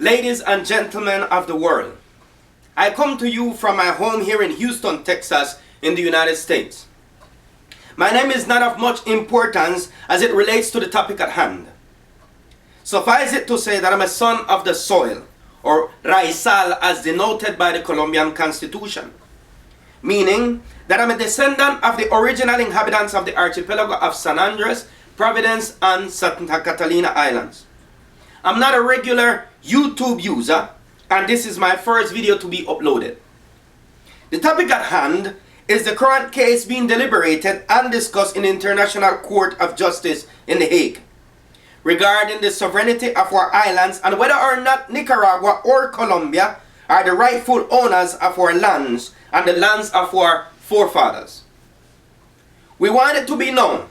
Ladies and gentlemen of the world, I come to you from my home here in Houston, Texas, in the United States. My name is not of much importance as it relates to the topic at hand. Suffice it to say that I'm a son of the soil, or raizal as denoted by the Colombian Constitution, meaning that I'm a descendant of the original inhabitants of the archipelago of San Andres, Providence, and Santa Catalina Islands. I'm not a regular YouTube user, and this is my first video to be uploaded. The topic at hand is the current case being deliberated and discussed in the International Court of Justice in The Hague regarding the sovereignty of our islands and whether or not Nicaragua or Colombia are the rightful owners of our lands and the lands of our forefathers. We want it to be known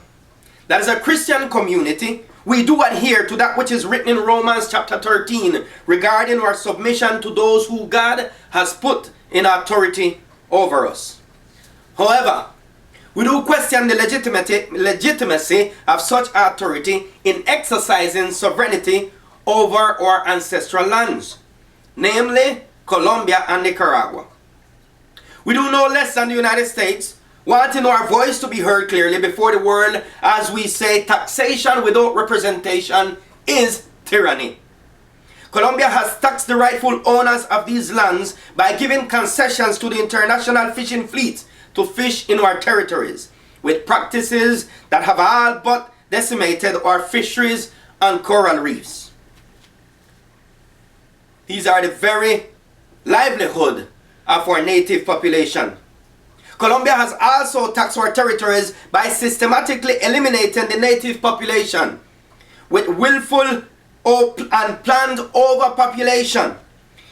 that as a Christian community, we do adhere to that which is written in Romans chapter 13 regarding our submission to those who God has put in authority over us. However, we do question the legitimacy of such authority in exercising sovereignty over our ancestral lands, namely Colombia and Nicaragua. We do no less than the United States, wanting our voice to be heard clearly before the world, as we say, taxation without representation is tyranny. Colombia has taxed the rightful owners of these lands by giving concessions to the international fishing fleet to fish in our territories, with practices that have all but decimated our fisheries and coral reefs. These are the very livelihood of our native population. Colombia has also taxed our territories by systematically eliminating the native population with willful and planned overpopulation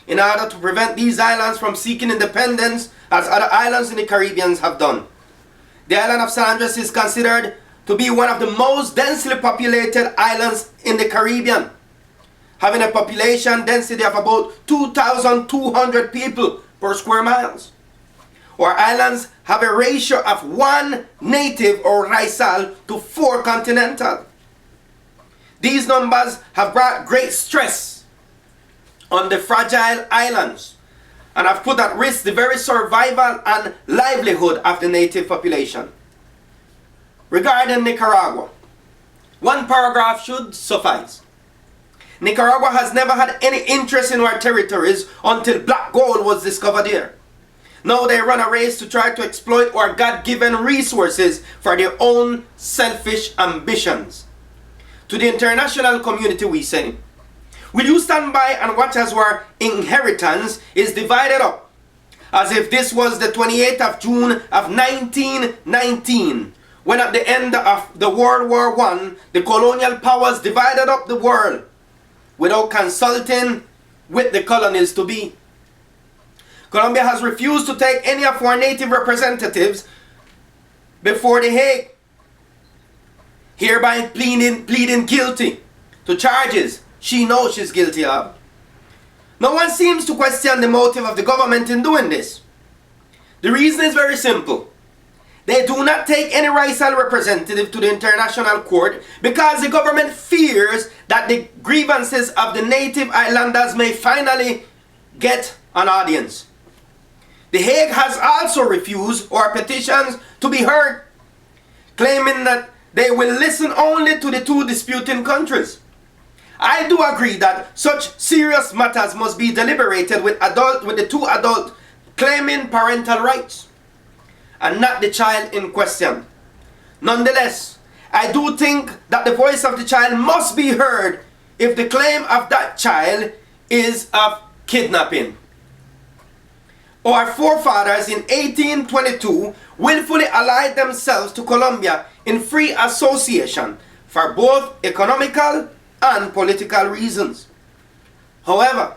in order to prevent these islands from seeking independence as other islands in the Caribbean have done. The island of San Andres is considered to be one of the most densely populated islands in the Caribbean, having a population density of about 2,200 people per square miles. Our islands have a ratio of 1 native or raizal to 4 continental. These numbers have brought great stress on the fragile islands and have put at risk the very survival and livelihood of the native population. Regarding Nicaragua, one paragraph should suffice. Nicaragua has never had any interest in our territories until black gold was discovered here. Now they run a race to try to exploit our God-given resources for their own selfish ambitions. To the international community we say, will you stand by and watch as our inheritance is divided up, as if this was the 28th of June of 1919, when at the end of the World War I, the colonial powers divided up the world without consulting with the colonies to be. Colombia has refused to take any of our native representatives before The Hague, hereby pleading guilty to charges she knows she's guilty of. No one seems to question the motive of the government in doing this. The reason is very simple. They do not take any raizal representative to the international court because the government fears that the grievances of the native islanders may finally get an audience. The Hague has also refused our petitions to be heard, claiming that they will listen only to the 2 disputing countries. I do agree that such serious matters must be deliberated with the 2 adults claiming parental rights, and not the child in question. Nonetheless, I do think that the voice of the child must be heard if the claim of that child is of kidnapping. Our forefathers in 1822 willfully allied themselves to Colombia in free association for both economical and political reasons. However,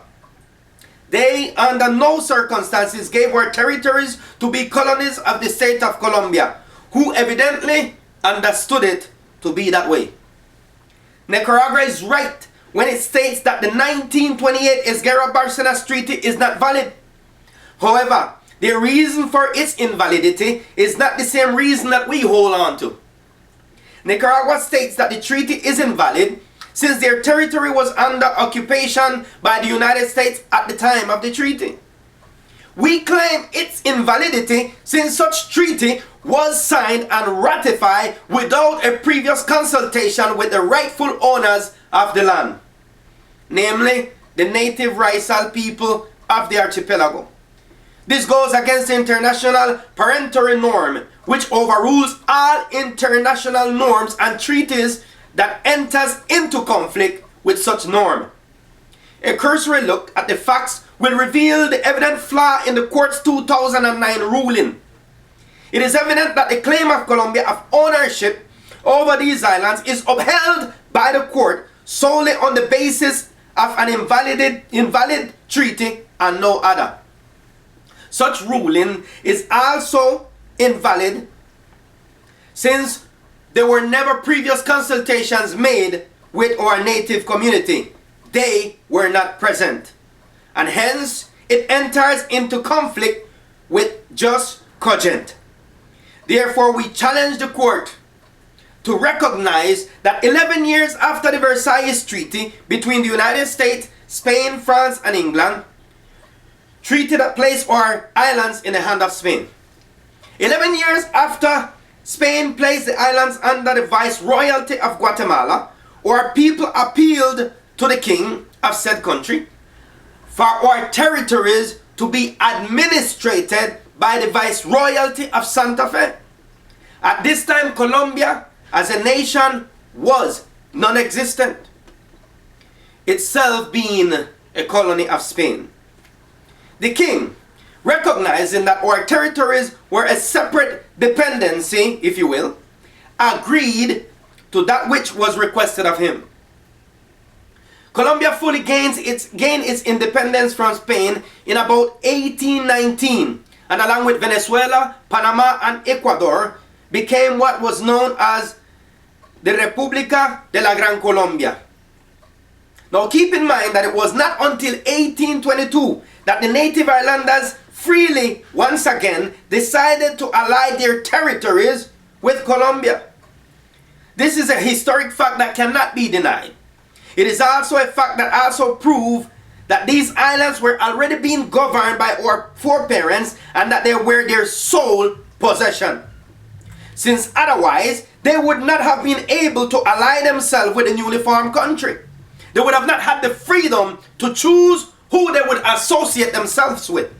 they under no circumstances gave our territories to be colonies of the state of Colombia, who evidently understood it to be that way. Nicaragua is right when it states that the 1928 Esguerra-Bárcenas Treaty is not valid. However, the reason for its invalidity is not the same reason that we hold on to. Nicaragua states that the treaty is invalid since their territory was under occupation by the United States at the time of the treaty. We claim its invalidity since such treaty was signed and ratified without a previous consultation with the rightful owners of the land, namely the native Raizal people of the archipelago. This goes against the international parental norm, which overrules all international norms and treaties that enters into conflict with such norm. A cursory look at the facts will reveal the evident flaw in the court's 2009 ruling. It is evident that the claim of Colombia of ownership over these islands is upheld by the court solely on the basis of an invalid treaty and no other. Such ruling is also invalid since there were never previous consultations made with our native community. They were not present, and hence it enters into conflict with jus cogent. Therefore, we challenge the court to recognize that 11 years after the Versailles Treaty between the United States, Spain, France, and England, treaty that placed our islands in the hand of Spain. 11 years after Spain placed the islands under the viceroyalty of Guatemala, our people appealed to the king of said country for our territories to be administrated by the viceroyalty of Santa Fe. At this time, Colombia as a nation was non-existent, itself being a colony of Spain. The king, recognizing that our territories were a separate dependency, if you will, agreed to that which was requested of him. Colombia fully gained its independence from Spain in about 1819, and along with Venezuela, Panama, and Ecuador, became what was known as the República de la Gran Colombia. Now keep in mind that it was not until 1822 that the native islanders freely, once again, decided to ally their territories with Colombia. This is a historic fact that cannot be denied. It is also a fact that also proves that these islands were already being governed by our foreparents and that they were their sole possession, since otherwise they would not have been able to ally themselves with the newly formed country. They would have not had the freedom to choose who they would associate themselves with.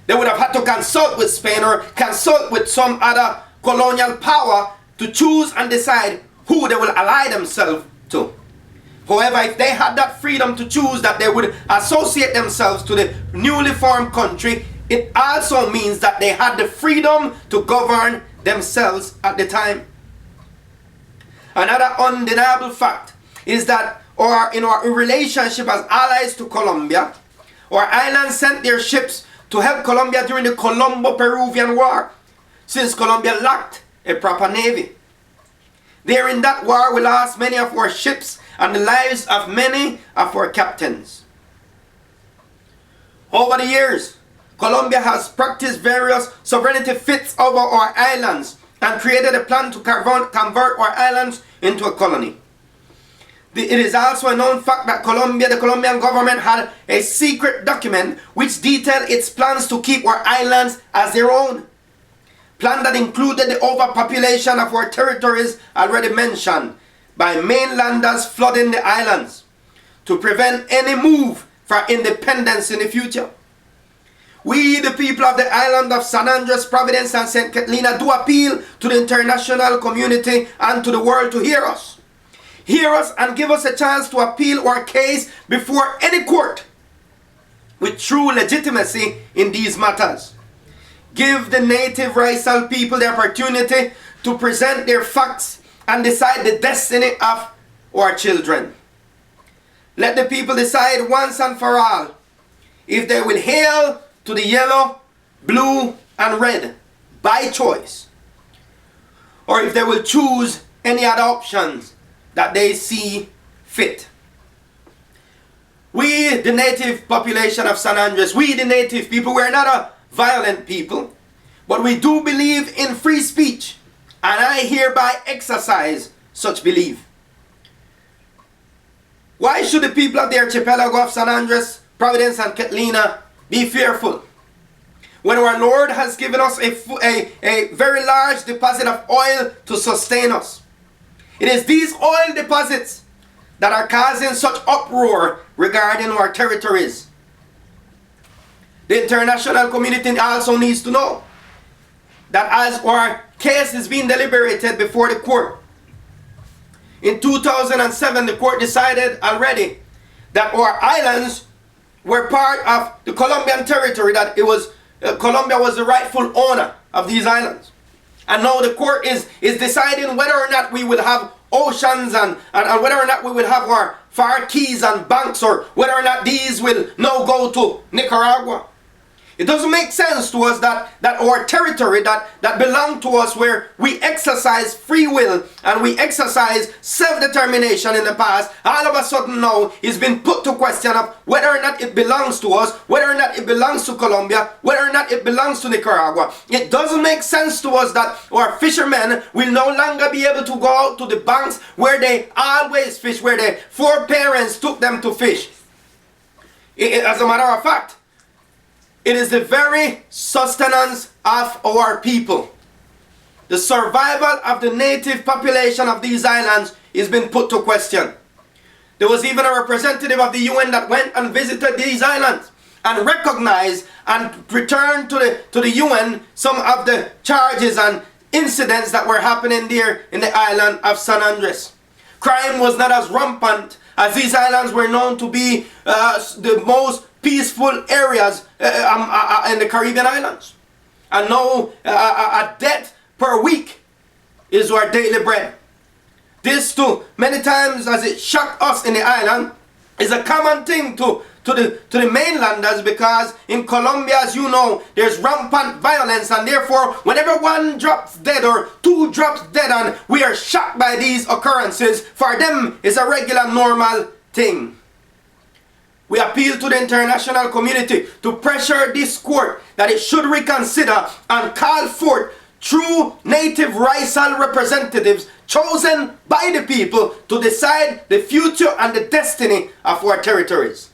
They would have had to consult with Spain or consult with some other colonial power to choose and decide who they will ally themselves to. However, if they had that freedom to choose that they would associate themselves to the newly formed country, it also means that they had the freedom to govern themselves at the time. Another undeniable fact is that in our relationship as allies to Colombia, our islands sent their ships to help Colombia during the Colombo-Peruvian War, since Colombia lacked a proper navy. There in that war we lost many of our ships and the lives of many of our captains. Over the years, Colombia has practiced various sovereignty fits over our islands and created a plan to convert our islands into a colony. It is also a known fact that the Colombian government had a secret document which detailed its plans to keep our islands as their own. Plan that included the overpopulation of our territories already mentioned by mainlanders flooding the islands to prevent any move for independence in the future. We, the people of the island of San Andres, Providence, and St. Catalina, do appeal to the international community and to the world to hear us. Hear us and give us a chance to appeal our case before any court with true legitimacy in these matters. Give the native Raizal people the opportunity to present their facts and decide the destiny of our children. Let the people decide once and for all if they will hail to the yellow, blue, and red by choice, or if they will choose any other options that they see fit. We, the native population of San Andres, we, the native people, we are not a violent people, but we do believe in free speech, and I hereby exercise such belief. Why should the people of the archipelago of San Andres, Providence, and Catalina be fearful when our Lord has given us a very large deposit of oil to sustain us? It is these oil deposits that are causing such uproar regarding our territories. The international community also needs to know that as our case is being deliberated before the court, in 2007 the court decided already that our islands were part of the Colombian territory, that it was Colombia was the rightful owner of these islands. And now the court is deciding whether or not we will have oceans and whether or not we will have our far keys and banks, or whether or not these will now go to Nicaragua. It doesn't make sense to us that our territory that belonged to us, where we exercise free will and we exercise self-determination in the past, all of a sudden now is being put to question of whether or not it belongs to us, whether or not it belongs to Colombia, whether or not it belongs to Nicaragua. It doesn't make sense to us that our fishermen will no longer be able to go out to the banks where they always fish, where their foreparents took them to fish. As a matter of fact, it is the very sustenance of our people. The survival of the native population of these islands is being put to question. There was even a representative of the UN that went and visited these islands and recognized and returned to the UN some of the charges and incidents that were happening there in the island of San Andres. Crime was not as rampant, as these islands were known to be the most peaceful areas in the Caribbean islands. And now a death per week is our daily bread. This too, many times as it shocked us in the island, is a common thing to the mainlanders, because in Colombia, as you know, there's rampant violence, and therefore whenever one drops dead or two drops dead and we are shocked by these occurrences, for them it's a regular normal thing. We appeal to the international community to pressure this court that it should reconsider and call forth true native racial representatives chosen by the people to decide the future and the destiny of our territories.